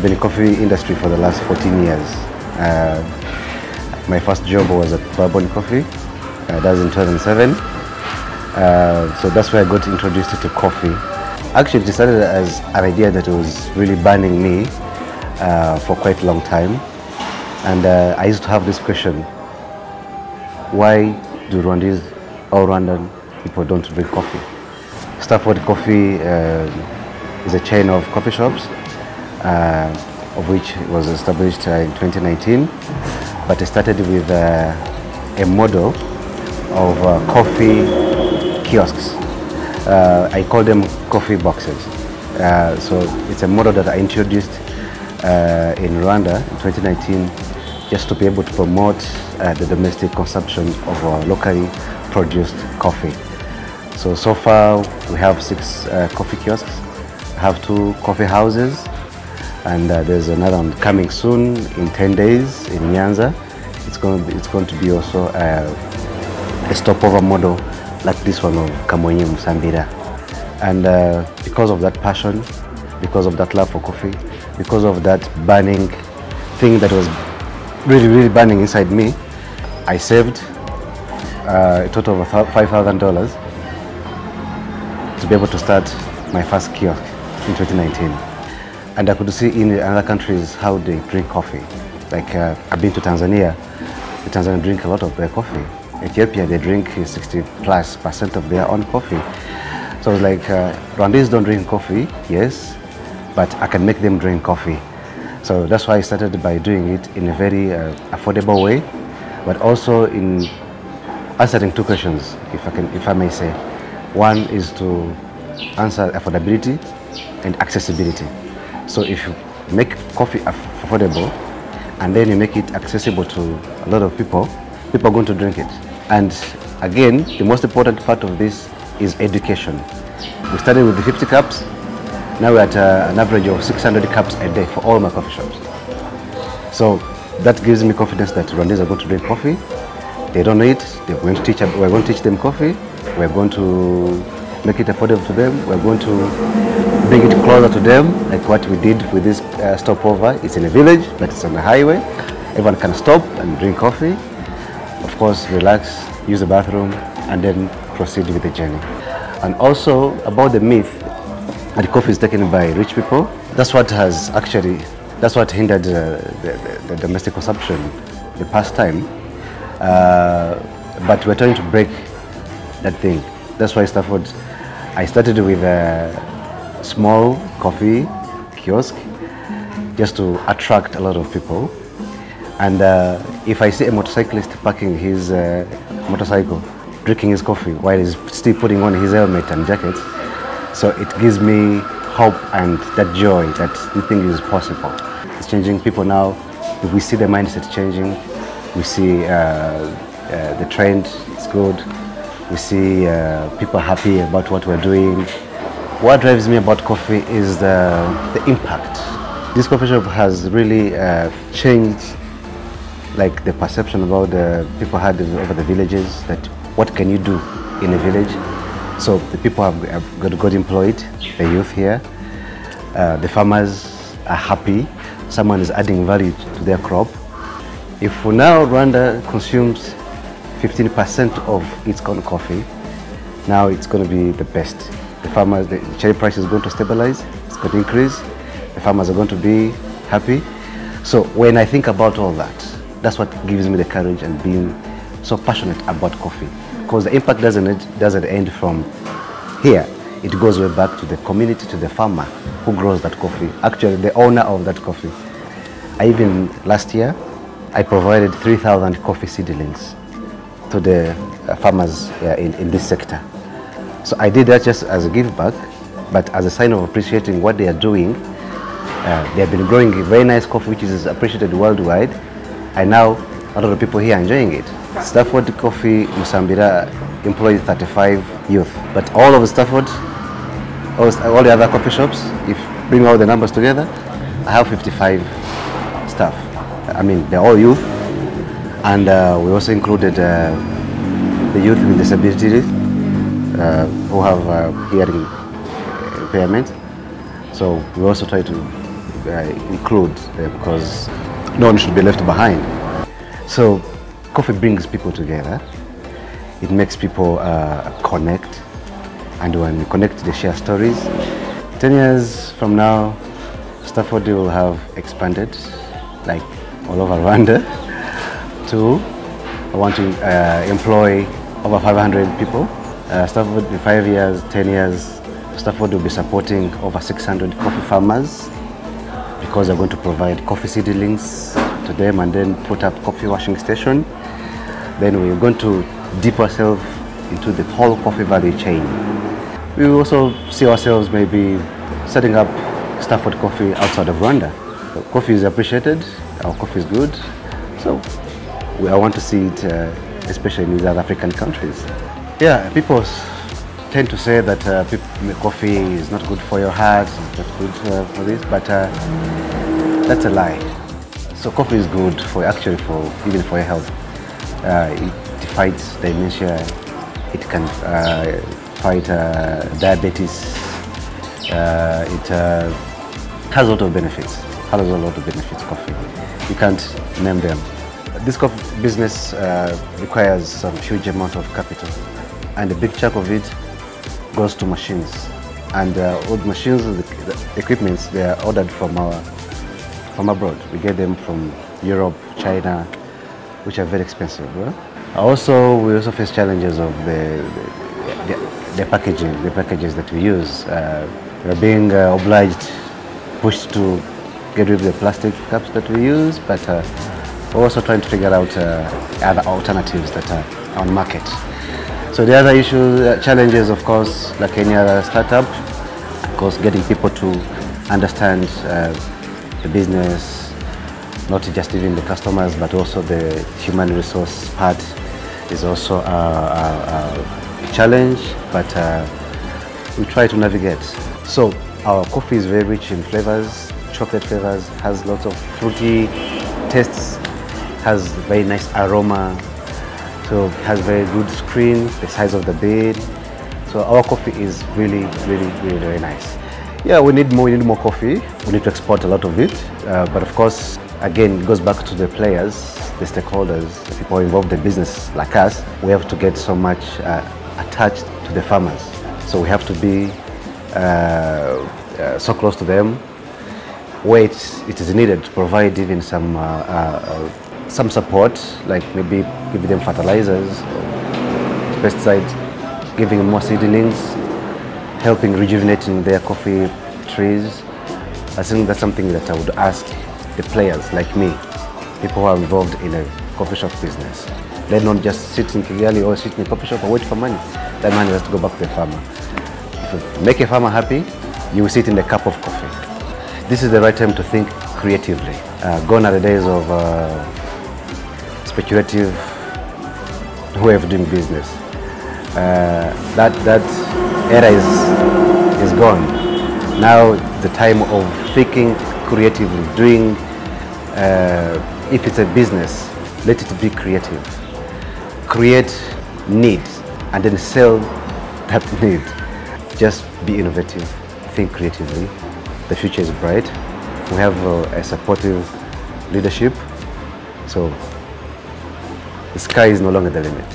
been in the coffee industry for the last 14 years. My first job was at Bourbon Coffee. That was in 2007. So that's where I got introduced to coffee. Actually, it started as an idea that was really burning me for quite a long time. And I used to have this question: why do Rwandese or Rwandan people don't drink coffee? Stafford Coffee is a chain of coffee shops, of which was established in 2019. But I started with a model of coffee kiosks. I call them coffee boxes. So it's a model that I introduced in Rwanda in 2019, just to be able to promote the domestic consumption of locally produced coffee. So far we have 6 coffee kiosks, we have 2 coffee houses, and there's another one coming soon in 10 days in Nyanza. It's going to be also a stopover model like this one of Kamonyi Musambira. And because of that passion, because of that love for coffee, because of that burning thing that was really burning inside me, I saved a total of $5,000 to be able to start my first kiosk in 2019. And I could see in other countries how they drink coffee. Like I've been to Tanzania. The Tanzanians drink a lot of their coffee. Ethiopia, they drink 60+% of their own coffee. So I was like, Rwandese don't drink coffee, yes, but I can make them drink coffee. So that's why I started by doing it in a very affordable way, but also in answering 2 questions, if I may say. One is to answer affordability and accessibility. So if you make coffee affordable and then you make it accessible to a lot of people are going to drink it. And again, the most important part of this is education. We started with the 50 cups. Now we're at an average of 600 cups a day for all my coffee shops. So that gives me confidence that Rwandese are going to drink coffee. They don't know it. We're going to teach them coffee. We're going to make it affordable to them. We're going to bring it closer to them, like what we did with this stopover. It's in a village, but it's on the highway. Everyone can stop and drink coffee. Of course, relax, use the bathroom, and then proceed with the journey. And also about the myth that coffee is taken by rich people. That's what hindered the domestic consumption the past time. But we're trying to break that thing. That's why Stafford, I started with a small coffee kiosk just to attract a lot of people. And if I see a motorcyclist parking his motorcycle, drinking his coffee while he's still putting on his helmet and jacket, so it gives me hope and that joy that this thing is possible. It's changing people now. We see the mindset changing. We see the trend is good. We see people happy about what we're doing. What drives me about coffee is the impact. This coffee shop has really changed like the perception about the people had over the villages, that what can you do in a village. So the people have got employed, the youth here, the farmers are happy, someone is adding value to their crop. If now Rwanda consumes 15% of its own coffee, now it's going to be the best. The farmers, the cherry price is going to stabilize, it's going to increase, the farmers are going to be happy. So when I think about all that, that's what gives me the courage and being so passionate about coffee. Because the impact doesn't end from here. It goes way back to the community, to the farmer who grows that coffee, actually the owner of that coffee. Last year, I provided 3,000 coffee seedlings to the farmers in this sector. So I did that just as a give back, but as a sign of appreciating what they are doing. They have been growing a very nice coffee which is appreciated worldwide, and now a lot of people here are enjoying it. Stafford Coffee Musambira employs 35 youth, but all of Stafford, all the other coffee shops, if you bring all the numbers together, I have 55 staff. I mean, they're all youth, and we also included the youth with disabilities who have hearing impairment. So we also try to include because no one should be left behind. So coffee brings people together. It makes people connect, and when we connect, they share stories. 10 years from now, Stafford will have expanded, like all over Rwanda. I want to employ over 500 people. Stafford, in 5 years, 10 years, Stafford will be supporting over 600 coffee farmers because they're going to provide coffee seedlings to them and then put up coffee washing station. Then we're going to dip ourselves into the whole coffee value chain. We also see ourselves maybe setting up Stafford Coffee outside of Rwanda. Coffee is appreciated, our coffee is good, so I want to see it especially in these other African countries. Yeah, people tend to say that coffee is not good for your heart, it's not good for this, but that's a lie. So coffee is good for even for your health. It fights dementia, it can fight diabetes, it has a lot of benefits. Coffee. You can't name them. This coffee business requires some huge amount of capital, and a big chunk of it goes to machines. And all the machines, the equipments, they are ordered from abroad. We get them from Europe, China, which are very expensive. Right? We also face challenges of the packaging, the packages that we use. We're being obliged, pushed to get rid of the plastic cups that we use, but we're also trying to figure out other alternatives that are on market. So the other issues, challenges, of course, like any other startup, of course, getting people to understand the business, not just even the customers, but also the human resource part is also a challenge, but we try to navigate. So our coffee is very rich in flavors, chocolate flavors, has lots of fruity tastes, has very nice aroma, so it has very good screen, the size of the bean. So our coffee is really very nice. Yeah, we need more coffee. We need to export a lot of it, but of course, again, it goes back to the players, the stakeholders, the people involved in the business like us. We have to get so much attached to the farmers. So we have to be so close to them, where it is needed to provide even some support, like maybe give them fertilizers, pesticides, giving them more seedlings, helping rejuvenating their coffee trees. I think that's something that I would ask the players like me, people who are involved in a coffee shop business. They don't just sit in Kigali or sit in a coffee shop and wait for money. That money has to go back to the farmer. If you make a farmer happy, you will sit in a cup of coffee. This is the right time to think creatively. Gone are the days of speculative way of doing business. That era is gone. Now the time of thinking creatively, doing, if it's a business, let it be creative. Create need and then sell that need. Just be innovative, think creatively. The future is bright. We have a supportive leadership, so the sky is no longer the limit.